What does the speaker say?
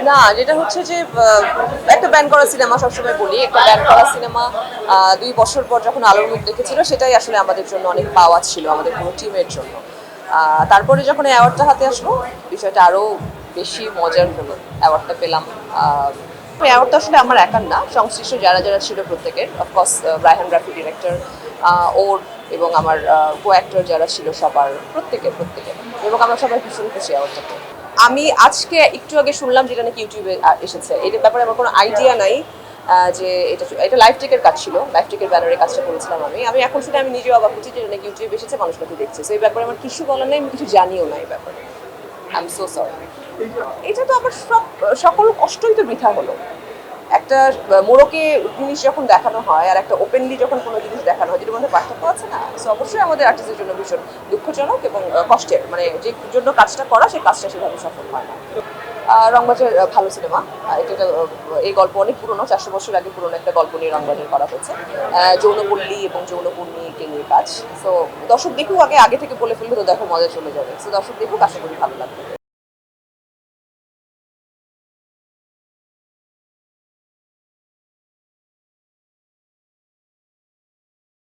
না, যেটা হচ্ছে যে একটা ব্যান করা সিনেমা, সবসময় বলি একটা ব্যান করা সিনেমা 2 বছর পর যখন আলোর মুখ দেখেছিল, সেটাই আসলে আমাদের জন্য অনেক পাওয়া ছিল, আমাদের পুরো টিমের জন্য। তারপরে যখন এই অ্যাওয়ার্ডটা হাতে আসলো, বিষয়টা আরো বেশি মজার হলো। অ্যাওয়ার্ডটা পেলাম। অ্যাওয়ার্ডটা আসলে আমার একার না, সংশ্লিষ্ট যারা যারা ছিল প্রত্যেকের। অফকোর্স রায়হান রাফি ডিরেক্টর, ওর এবং আমার কো অ্যাক্টর যারা ছিল সবার, প্রত্যেকের এবং আমরা সবাই ভীষণ খুশি অ্যাওয়ার্ডটাতে। আমি আজকে একটু আগে শুনলাম যেটা নাকি ইউটিউবে এসেছে, এটার ব্যাপারে আমার কোনো আইডিয়া নাই। যে এটা লাইফ টেকের কাজ ছিল, লাইফ টেকের ব্যানারে কাজটা করেছিলাম আমি এখন শুনে আমি নিজেও অবাক হচ্ছি যে এটা নাকি ইউটিউবে এসেছে, মানুষ নাকি দেখছে। তো এই ব্যাপারে আমার কিছু বলার নেই, আমি কিছু জানিও না এই ব্যাপারে। I am so sorry. এটা তো আমার সকল কষ্টই তো বৃথা হলো। একটা মোড়কে জিনিস যখন দেখানো হয় আর একটা ওপেনলি যখন কোনো জিনিস দেখানো হয়, যেটার মধ্যে পার্থক্য আছে না। সো অবশ্যই আমাদের আর্টিস্টের জন্য ভীষণ দুঃখজনক এবং কষ্টের, মানে যে জন্য কাজটা করা সেই কাজটা সেভাবে সফল হয় না। রংবাজের ভালো সিনেমা। এটা এই গল্প অনেক পুরনো, 400 বছর আগে পুরনো একটা গল্প নিয়ে রংবাজের করা হয়েছে। যৌনপল্লী এবং যৌনপূর্ণীকে নিয়ে কাজ। সো দর্শক দেখুক, আগে থেকে বলে ফেললে তো দেখো মজা চলে যাবে। সো দর্শক দেখুক, আশা করি ভালো লাগবে।